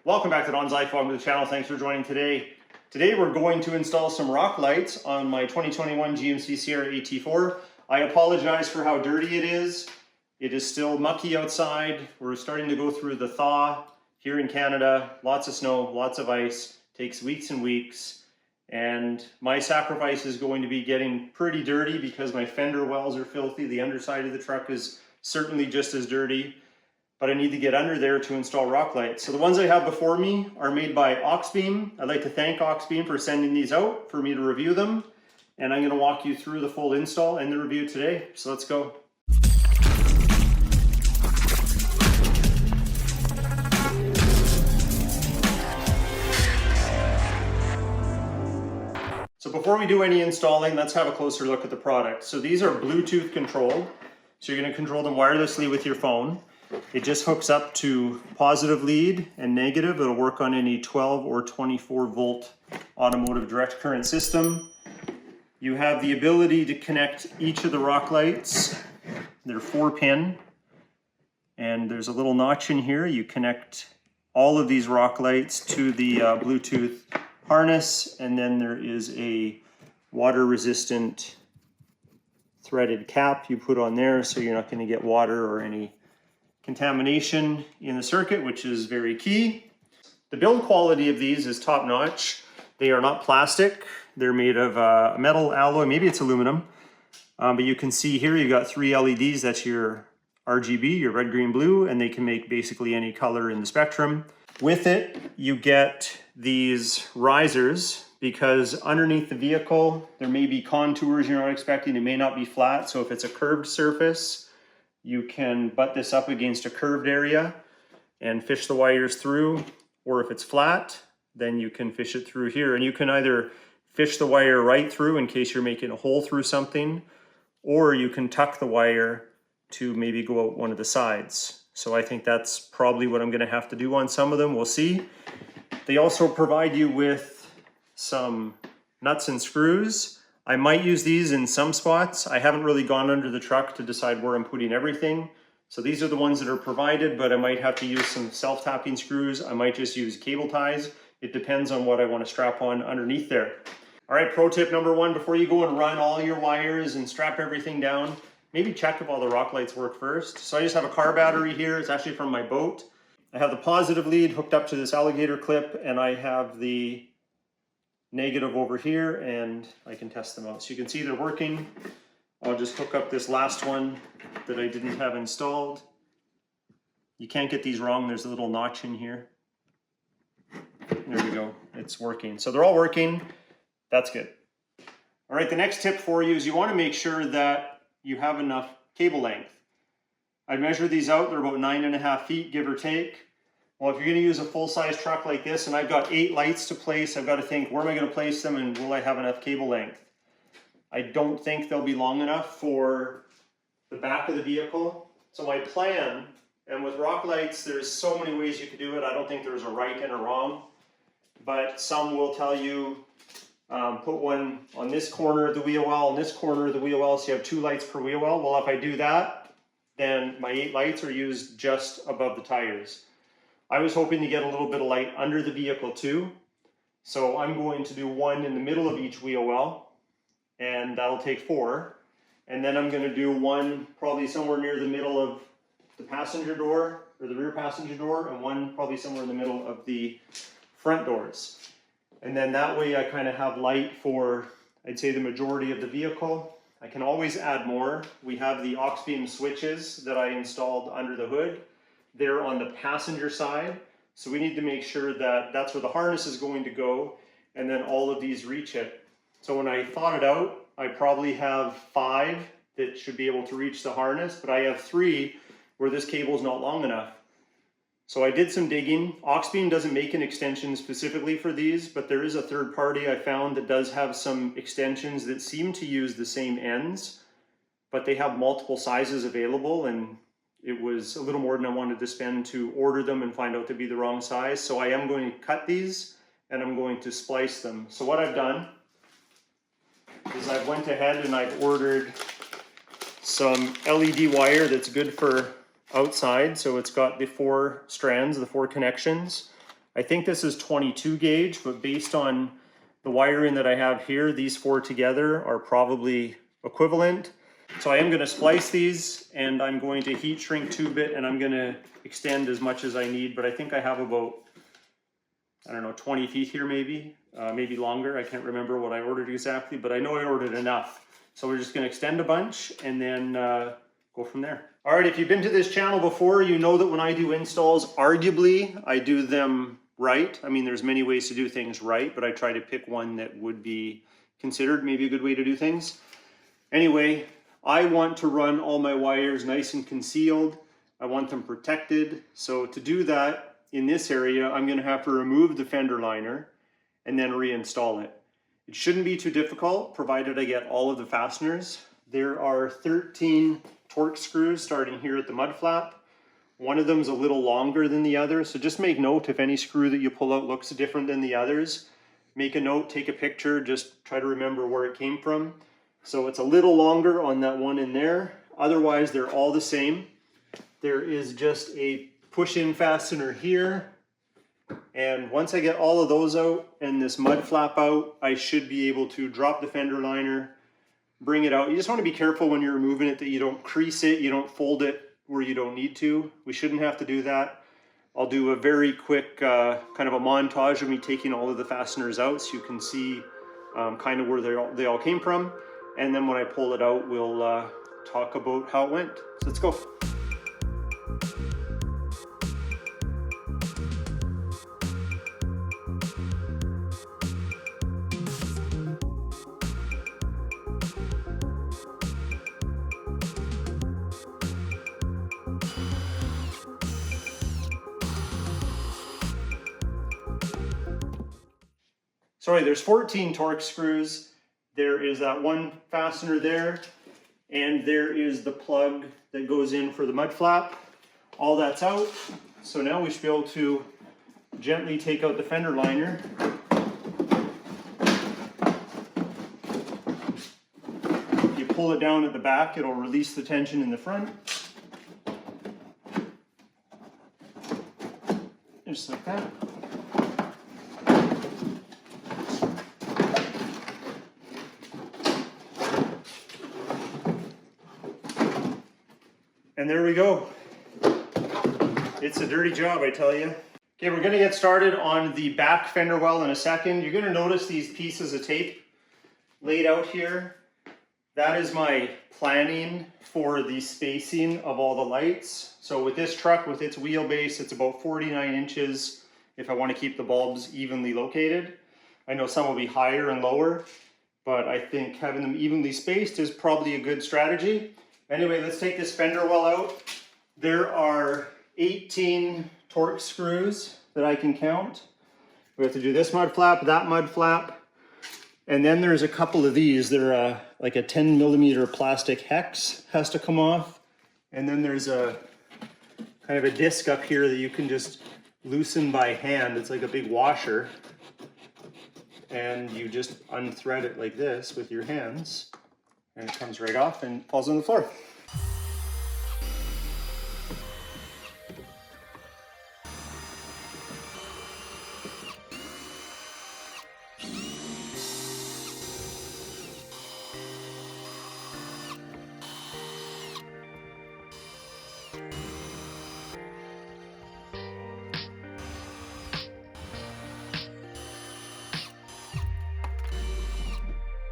Welcome back to Don's Life. Welcome to the channel. Thanks for joining today. Today we're going to install some rock lights on my 2021 GMC Sierra AT4. I apologize for how dirty it is. It is still mucky outside. We're starting to go through the thaw here in Canada. Lots of snow, lots of ice. Takes weeks and weeks. And my sacrifice is going to be getting pretty dirty because my fender wells are filthy. The underside of the truck is certainly just as dirty. But I need to get under there to install rock lights. So the ones I have before me are made by AuxBeam. I'd like to thank AuxBeam for sending these out for me to review them. And I'm going to walk you through the full install and the review today. So let's go. So before we do any installing, let's have a closer look at the product. So these are Bluetooth controlled. So you're going to control them wirelessly with your phone. It just hooks up to positive lead and negative. It'll work on any 12 or 24 volt automotive direct current system. You have the ability to connect each of the rock lights. They're 4-pin, and there's a little notch in here. You connect all of these rock lights to the Bluetooth harness, and then there is a water resistant threaded cap you put on there so you're not going to get water or any contamination in the circuit, which is very key. The build quality of these is top notch. They are not plastic. They're made of a metal alloy, maybe it's aluminum. But you can see here you've got 3 LEDs. That's your RGB, your red, green, blue, and they can make basically any color in the spectrum. With it, you get these risers because underneath the vehicle, there may be contours you're not expecting. It may not be flat. So if it's a curved surface, you can butt this up against a curved area and fish the wires through, or if it's flat, then you can fish it through here. And you can either fish the wire right through in case you're making a hole through something, or you can tuck the wire to maybe go out one of the sides. So I think that's probably what I'm gonna have to do on some of them, we'll see. They also provide you with some nuts and screws. I might use these in some spots. I haven't really gone under the truck to decide where I'm putting everything. So these are the ones that are provided, but I might have to use some self-tapping screws. I might just use cable ties. It depends on what I want to strap on underneath there. All right, pro tip number 1, before you go and run all your wires and strap everything down, maybe check if all the rock lights work first. So I just have a car battery here. It's actually from my boat. I have the positive lead hooked up to this alligator clip, and I have the negative over here, and I can test them out. So you can see they're working. I'll just hook up this last one that I didn't have installed. You can't get these wrong. There's a little notch in here. There we go. It's working. So they're all working. That's good. All right, the next tip for you is you want to make sure that you have enough cable length. I measured these out. They're about 9.5 feet, give or take. Well, if you're going to use a full-size truck like this, and I've got 8 lights to place, I've got to think, where am I going to place them, and will I have enough cable length? I don't think they'll be long enough for the back of the vehicle. So my plan, and with rock lights, there's so many ways you could do it. I don't think there's a right and a wrong, but some will tell you, put one on this corner of the wheel well, and this corner of the wheel well, so you have 2 lights per wheel well. Well, if I do that, then my 8 lights are used just above the tires. I was hoping to get a little bit of light under the vehicle too. So I'm going to do 1 in the middle of each wheel well, and that'll take 4. And then I'm going to do 1 probably somewhere near the middle of the passenger door, or the rear passenger door, and 1 probably somewhere in the middle of the front doors. And then that way I kind of have light for, I'd say, the majority of the vehicle. I can always add more. We have the AuxBeam switches that I installed under the hood. They're on the passenger side, so we need to make sure that that's where the harness is going to go, and then all of these reach it. So when I thought it out, I probably have 5 that should be able to reach the harness, but I have 3 where this cable is not long enough. So I did some digging. AuxBeam doesn't make an extension specifically for these, but there is a third party I found that does have some extensions that seem to use the same ends, but they have multiple sizes available, and it was a little more than I wanted to spend to order them and find out to be the wrong size. So I am going to cut these and I'm going to splice them. So what I've done is I've went ahead and I've ordered some LED wire that's good for outside. So it's got the 4 strands, the 4 connections. I think this is 22 gauge, but based on the wiring that I have here, these four together are probably equivalent. So I am going to splice these, and I'm going to heat shrink tube it, and I'm going to extend as much as I need, but I think I have about, I don't know, 20 feet here maybe, maybe longer. I can't remember what I ordered exactly, but I know I ordered enough. So we're just going to extend a bunch and then go from there. All right, if you've been to this channel before, you know that when I do installs, arguably I do them right. I mean, there's many ways to do things right, but I try to pick one that would be considered maybe a good way to do things. Anyway, I want to run all my wires nice and concealed. I want them protected. So to do that in this area, I'm going to have to remove the fender liner and then reinstall it. It shouldn't be too difficult, provided I get all of the fasteners. There are 13 Torx screws starting here at the mud flap. One of them is a little longer than the other, so just make note if any screw that you pull out looks different than the others. Make a note, take a picture, just try to remember where it came from. So it's a little longer on that one in there. Otherwise, they're all the same. There is just a push-in fastener here. And once I get all of those out and this mud flap out, I should be able to drop the fender liner, bring it out. You just want to be careful when you're removing it that you don't crease it, you don't fold it where you don't need to. We shouldn't have to do that. I'll do a very quick kind of a montage of me taking all of the fasteners out so you can see kind of where they all came from. And then when I pull it out, we'll talk about how it went. So let's go. Sorry, there's 14 Torx screws. There is that one fastener there, and there is the plug that goes in for the mud flap. All that's out. So now we should be able to gently take out the fender liner. If you pull it down at the back, it'll release the tension in the front. Just like that. And there we go. It's a dirty job, I tell you. Okay, we're gonna get started on the back fender well in a second. You're gonna notice these pieces of tape laid out here. That is my planning for the spacing of all the lights. So with this truck, with its wheelbase, it's about 49 inches if I want to keep the bulbs evenly located. I know some will be higher and lower, but I think having them evenly spaced is probably a good strategy. Anyway, let's take this fender well out. There are 18 Torx screws that I can count. We have to do this mud flap, that mud flap, and then there's a couple of these. They're like a 10 millimeter plastic hex has to come off. And then there's a kind of a disc up here that you can just loosen by hand. It's like a big washer. And you just unthread it like this with your hands. And it comes right off and falls on the floor.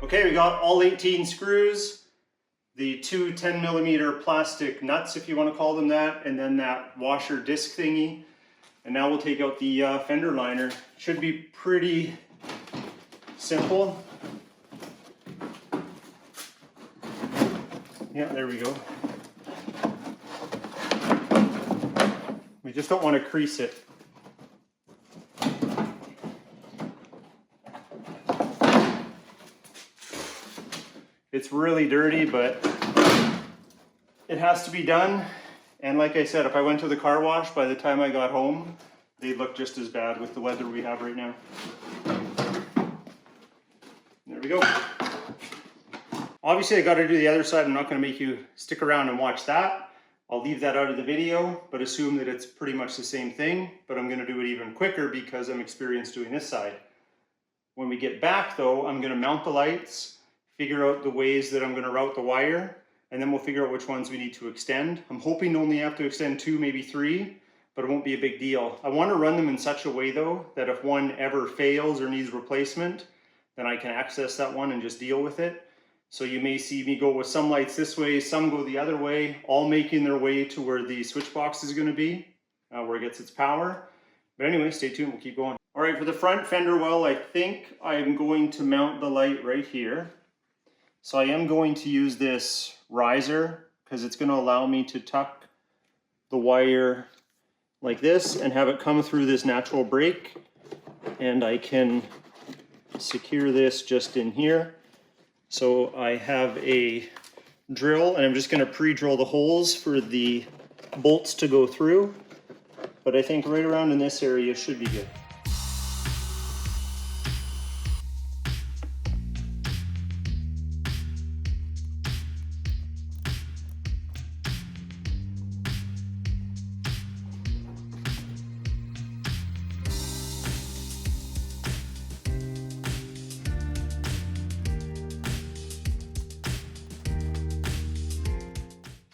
Okay, we got all 18 screws, the two 10 millimeter plastic nuts, if you want to call them that, and then that washer disc thingy. And now we'll take out the fender liner. Should be pretty simple. Yeah, there we go. We just don't want to crease it. It's really dirty, but it has to be done. And like I said, if I went to the car wash, by the time I got home, they'd look just as bad with the weather we have right now. There we go. Obviously, I got to do the other side. I'm not going to make you stick around and watch that. I'll leave that out of the video, but assume that it's pretty much the same thing, but I'm gonna do it even quicker because I'm experienced doing this side. When we get back though, I'm gonna mount the lights, figure out the ways that I'm gonna route the wire, and then we'll figure out which ones we need to extend. I'm hoping to only have to extend 2, maybe 3, but it won't be a big deal. I wanna run them in such a way though, that if one ever fails or needs replacement, then I can access that one and just deal with it. So you may see me go with some lights this way, some go the other way, all making their way to where the switch box is going to be, where it gets its power. But anyway, stay tuned, we'll keep going. All right, for the front fender well, I think I'm going to mount the light right here. So I am going to use this riser because it's going to allow me to tuck the wire like this and have it come through this natural break. And I can secure this just in here. So I have a drill and I'm just going to pre-drill the holes for the bolts to go through, but I think right around in this area should be good.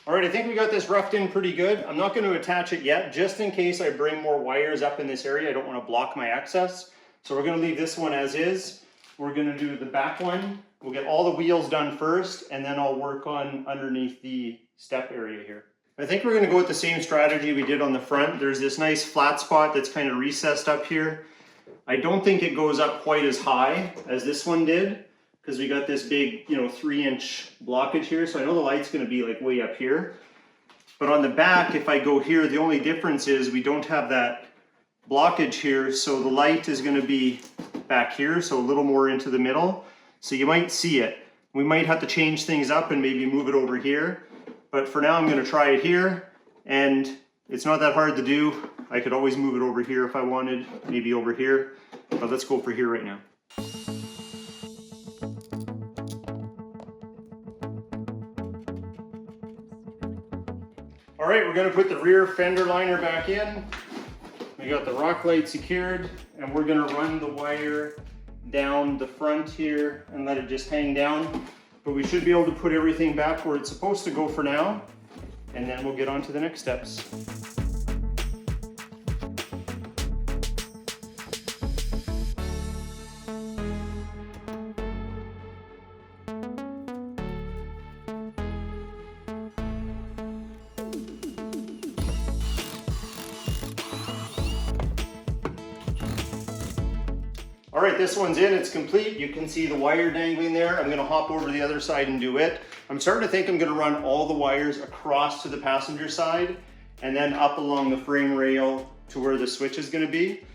All right, I think we got this roughed in pretty good. I'm not going to attach it yet, just in case I bring more wires up in this area. I don't want to block my access. So we're going to leave this one as is. We're going to do the back one. We'll get all the wheels done first, and then I'll work on underneath the step area here. I think we're going to go with the same strategy we did on the front. There's this nice flat spot that's kind of recessed up here. I don't think it goes up quite as high as this one did, because we got this big, 3-inch blockage here. So I know the light's going to be like way up here. But on the back, if I go here, the only difference is we don't have that blockage here. So the light is going to be back here, so a little more into the middle. So you might see it. We might have to change things up and maybe move it over here. But for now, I'm going to try it here. And it's not that hard to do. I could always move it over here if I wanted, maybe over here. But let's go for here right now. All right, we're going to put the rear fender liner back in. We got the rock light secured, and we're going to run the wire down the front here and let it just hang down. But we should be able to put everything back where it's supposed to go for now, and then we'll get on to the next steps. All right, this one's in, it's complete. You can see the wire dangling there. I'm gonna hop over to the other side and do it. I'm starting to think I'm gonna run all the wires across to the passenger side and then up along the frame rail to where the switch is gonna be.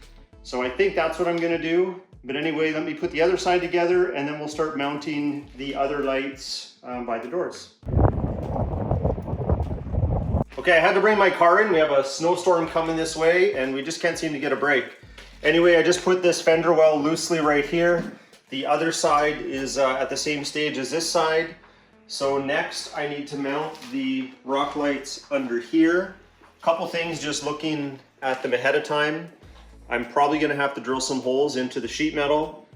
So I think that's what I'm gonna do. But anyway, let me put the other side together and then we'll start mounting the other lights by the doors. Okay, I had to bring my car in. We have a snowstorm coming this way and we just can't seem to get a break. Anyway, I just put this fender well loosely right here. The other side is at the same stage as this side. So next I need to mount the rock lights under here. Couple things just looking at them ahead of time. I'm probably gonna have to drill some holes into the sheet metal.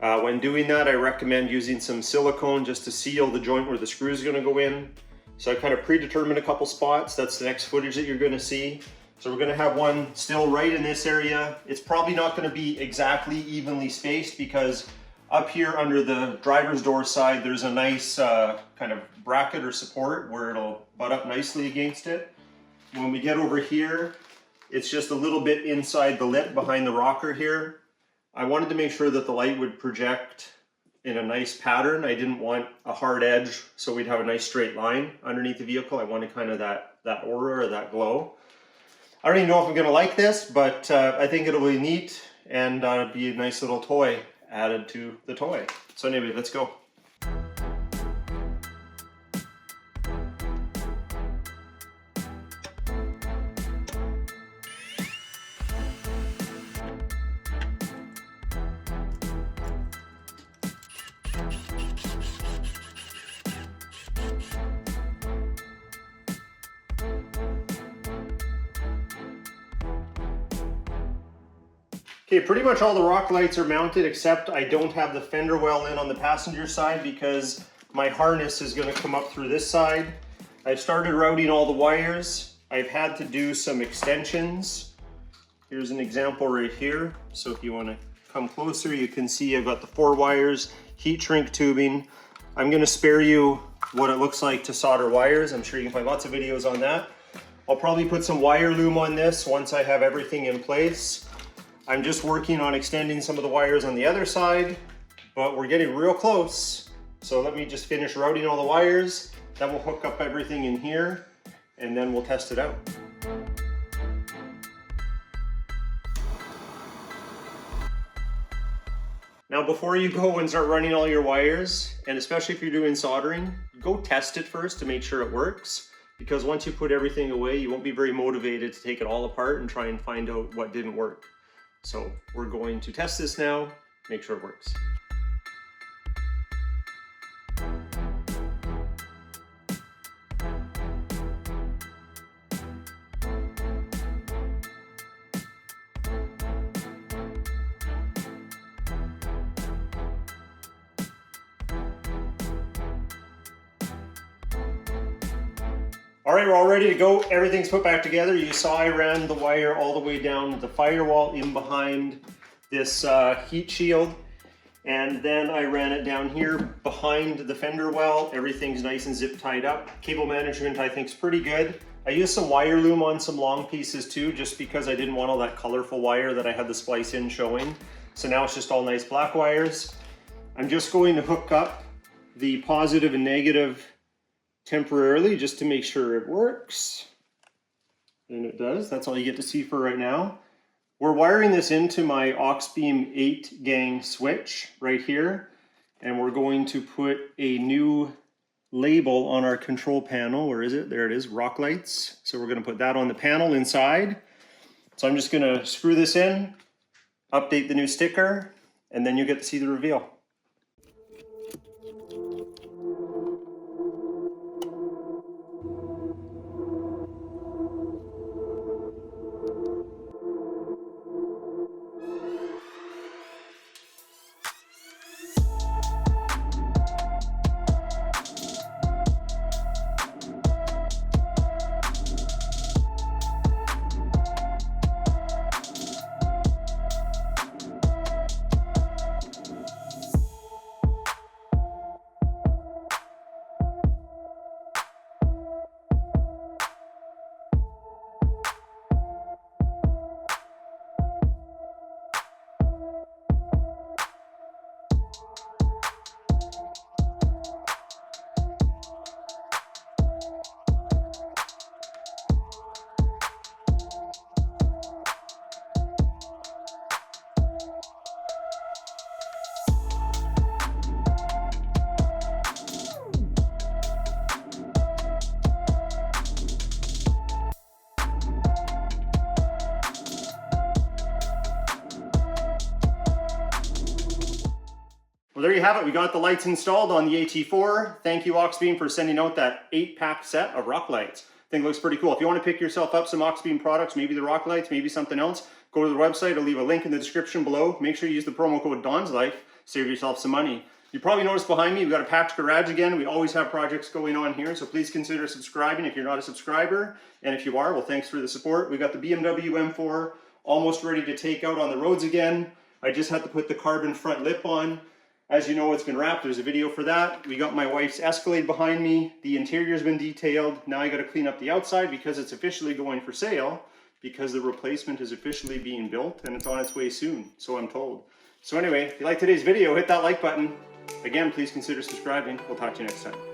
When doing that, I recommend using some silicone just to seal the joint where the screw is gonna go in. So I kind of predetermined a couple spots. That's the next footage that you're gonna see. So we're gonna have one still right in this area. It's probably not gonna be exactly evenly spaced because up here under the driver's door side, there's a nice kind of bracket or support where it'll butt up nicely against it. When we get over here, it's just a little bit inside the lip behind the rocker here. I wanted to make sure that the light would project in a nice pattern. I didn't want a hard edge, so we'd have a nice straight line underneath the vehicle. I wanted kind of that aura or that glow. I don't even know if I'm gonna like this, but I think it'll be neat and be a nice little toy added to the toy. So anyway, let's go. Okay, pretty much all the rock lights are mounted, except I don't have the fender well in on the passenger side because my harness is going to come up through this side. I've started routing all the wires. I've had to do some extensions. Here's an example right here. So if you want to come closer, you can see I've got the 4 wires, heat shrink tubing. I'm going to spare you what it looks like to solder wires. I'm sure you can find lots of videos on that. I'll probably put some wire loom on this once I have everything in place. I'm just working on extending some of the wires on the other side, but we're getting real close. So let me just finish routing all the wires, then we'll hook up everything in here, and then we'll test it out. Now before you go and start running all your wires, and especially if you're doing soldering, go test it first to make sure it works. Because once you put everything away, you won't be very motivated to take it all apart and try and find out what didn't work. So we're going to test this now, make sure it works. All right, we're all ready to go. Everything's put back together. You saw I ran the wire all the way down the firewall in behind this heat shield. And then I ran it down here behind the fender well. Everything's nice and zip tied up. Cable management I think is pretty good. I used some wire loom on some long pieces too, just because I didn't want all that colorful wire that I had the splice in showing. So now it's just all nice black wires. I'm just going to hook up the positive and negative temporarily just to make sure it works. And it does. That's all you get to see for right now. We're wiring this into my AuxBeam 8 gang switch right here. And we're going to put a new label on our control panel. Where is it? There it is, Rock Lights. So we're going to put that on the panel inside. So I'm just going to screw this in, update the new sticker, and then you get to see the reveal. Well, there you have it. We got the lights installed on the AT4. Thank you, AuxBeam, for sending out that 8-pack set of rock lights. I think it looks pretty cool. If you want to pick yourself up some AuxBeam products, maybe the rock lights, maybe something else, go to the website. I'll leave a link in the description below. Make sure you use the promo code DonsLife. Save yourself some money. You probably noticed behind me, we've got a packed garage again. We always have projects going on here, so please consider subscribing if you're not a subscriber. And if you are, well, thanks for the support. We've got the BMW M4 almost ready to take out on the roads again. I just had to put the carbon front lip on. As you know, it's been wrapped. There's a video for that. We got my wife's Escalade behind me. The interior's been detailed. Now I got to clean up the outside because it's officially going for sale, because the replacement is officially being built and it's on its way soon, so I'm told. So anyway, if you like today's video, hit that like button. Again, please consider subscribing. We'll talk to you next time.